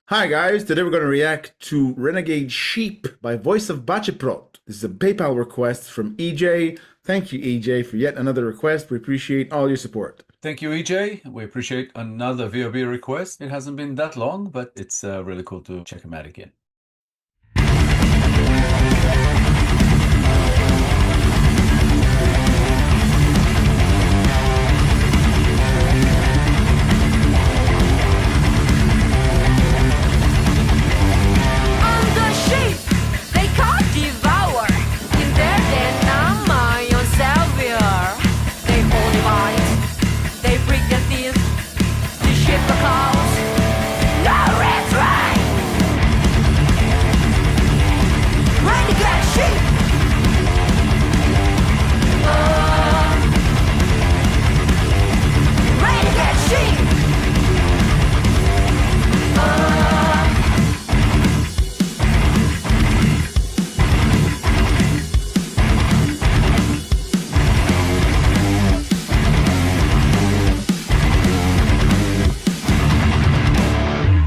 Hi guys, today we're going to react to Renegade Sheep by voice of Baceprot. This is a PayPal request from EJ. Thank you EJ for yet another request. We appreciate all your support. Thank you, EJ. We appreciate another VoB request. It hasn't been that long, but it's really cool to check him out again.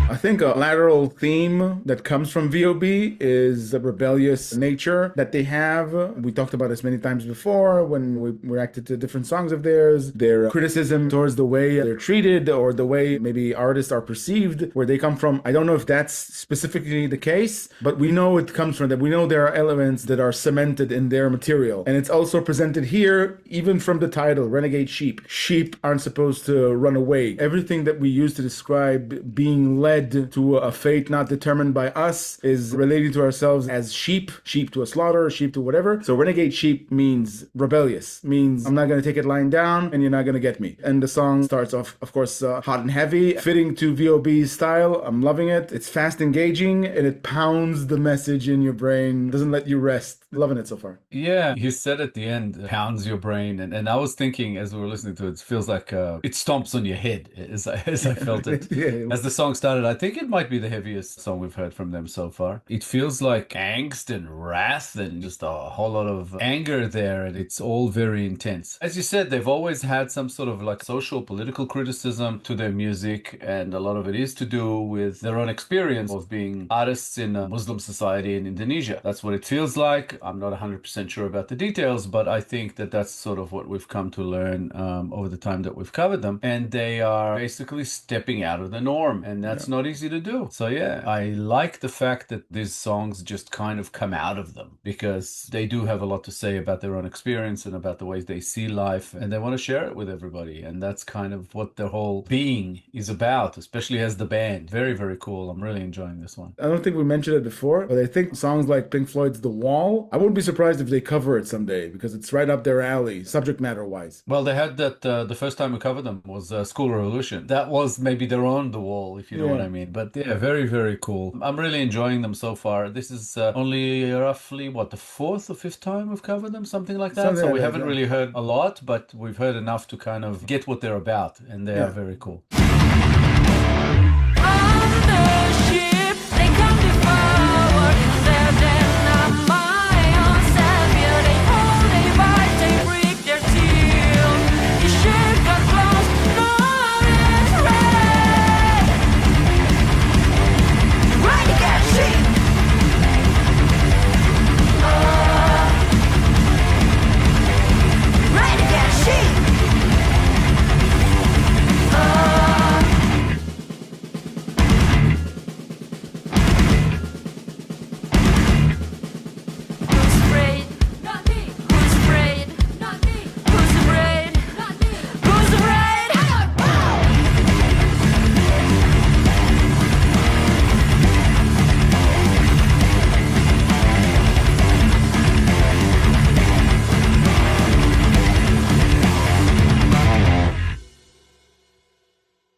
I think a lateral theme that comes from VoB is the rebellious nature that they have. We talked about this many times before when we reacted to different songs of theirs, their criticism towards the way they're treated or the way maybe artists are perceived, where they come from. I don't know if that's specifically the case, but we know it comes from that. We know there are elements that are cemented in their material. And it's also presented here, even from the title, Renegade Sheep. Sheep aren't supposed to run away. Everything that we use to describe being led to a fate not determined by us is related to ourselves as sheep to a slaughter, sheep to whatever. So renegade sheep means rebellious, means I'm not going to take it lying down and you're not going to get me. And the song starts off, of course, hot and heavy, fitting to VoB's style. I'm loving it. It's fast engaging and it pounds the message in your brain, doesn't let you rest. Loving it so far. Yeah, you said at the end, pounds your brain. And I was thinking as we were listening to it, it feels like it stomps on your head as I felt it. Yeah. As the song started, I think it might be the heaviest song we've heard from them so far. It feels like angst and wrath and just a whole lot of anger there. And it's all very intense. As you said, they've always had some sort of like social, political criticism to their music. And a lot of it is to do with their own experience of being artists in a Muslim society in Indonesia. That's what it feels like. I'm not 100% sure about the details, but I think that that's sort of what we've come to learn over the time that we've covered them. And they are basically stepping out of the norm, and that's not easy to do. So yeah, I like the fact that these songs just kind of come out of them because they do have a lot to say about their own experience and about the ways they see life, and they want to share it with everybody. And that's kind of what their whole being is about, especially as the band. Very, very cool. I'm really enjoying this one. I don't think we mentioned it before, but I think songs like Pink Floyd's The Wall, I wouldn't be surprised if they cover it someday because it's right up their alley, subject matter wise. Well, they had that the first time we covered them was School Revolution. That was maybe their own The Wall, if you know what I mean. But yeah, very, very cool. I'm really enjoying them so far. This is only roughly, what, the fourth or fifth time we've covered them, something like that. So we haven't really heard a lot, but we've heard enough to kind of get what they're about, and they are very cool.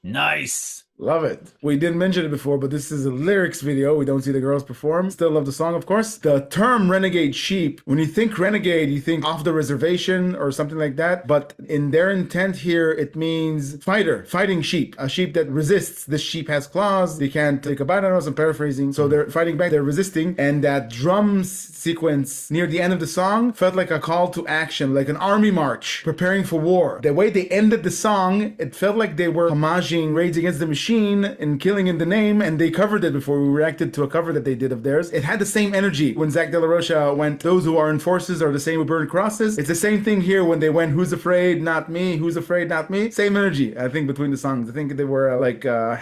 Nice. Love it. We didn't mention it before, but this is a lyrics video. We don't see the girls perform. Still love the song, of course. The term renegade sheep, when you think renegade, you think off the reservation or something like that. But in their intent here, it means fighter, fighting sheep, a sheep that resists. This sheep has claws. They can't take a bite. I know I'm paraphrasing. So they're fighting back. They're resisting. And that drums sequence near the end of the song felt like a call to action, like an army march preparing for war. The way they ended the song, it felt like they were homaging Rage Against the Machine machine in Killing in the Name, and they covered it before. We reacted to a cover that they did of theirs. It had the same energy when Zach De La Rocha went, "Those who are in forces are the same who burn crosses." It's the same thing here when they went, "Who's afraid, not me, who's afraid, not me." Same energy, I think, between the songs. I think they were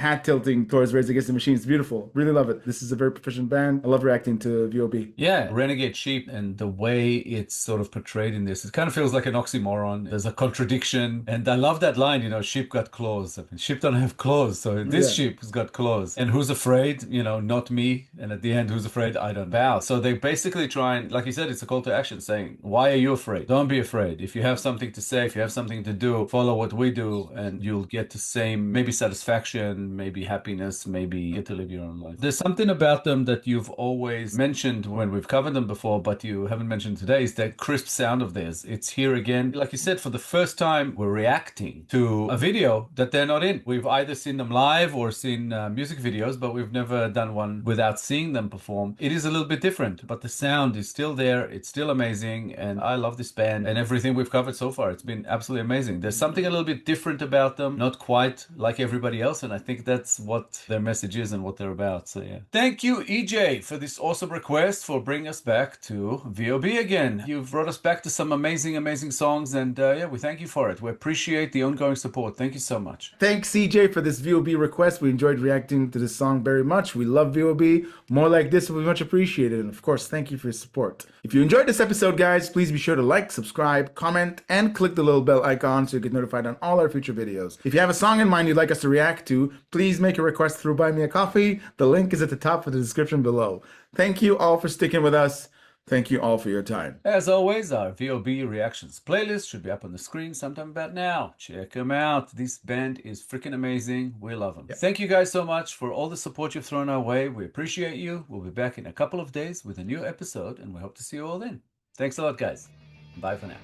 hat tilting towards Rage Against the Machine. It's beautiful. Really love it. This is a very proficient band. I love reacting to VoB. Yeah, Renegade Sheep and the way it's sort of portrayed in this, it kind of feels like an oxymoron. There's a contradiction. And I love that line, you know, sheep got claws. I mean, sheep don't have claws. So this sheep has got claws. And who's afraid? You know, not me. And at the end, who's afraid? I don't bow. So they basically try and, like you said, it's a call to action saying, why are you afraid? Don't be afraid. If you have something to say, if you have something to do, follow what we do and you'll get the same, maybe satisfaction, maybe happiness, maybe get to live your own life. There's something about them that you've always mentioned when we've covered them before, but you haven't mentioned today, is that crisp sound of theirs. It's here again. Like you said, for the first time, we're reacting to a video that they're not in. We've either seen them live or seen music videos, but we've never done one without seeing them perform. It is a little bit different, but the sound is still there. It's still amazing. And I love this band and everything we've covered so far. It's been absolutely amazing. There's something a little bit different about them, not quite like everybody else. And I think that's what their message is and what they're about. So yeah. Thank you, EJ, for this awesome request, for bringing us back to VoB again. You've brought us back to some amazing, amazing songs. And yeah, we thank you for it. We appreciate the ongoing support. Thank you so much. Thanks, CJ, for this VoB request. We enjoyed reacting to this song very much. We love VoB. More like this will be much appreciated. And of course, thank you for your support. If you enjoyed this episode, guys, please be sure to like, subscribe, comment, and click the little bell icon so you get notified on all our future videos. If you have a song in mind you'd like us to react to, please make a request through BuyMeACoffee. The link is at the top of the description below. Thank you all for sticking with us. Thank you all for your time. As always, our VoB reactions playlist should be up on the screen sometime about now. Check them out. This band is freaking amazing. We love them. Yeah. Thank you guys so much for all the support you've thrown our way. We appreciate you. We'll be back in a couple of days with a new episode, and we hope to see you all then. Thanks a lot, guys. Bye for now.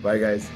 Bye, guys.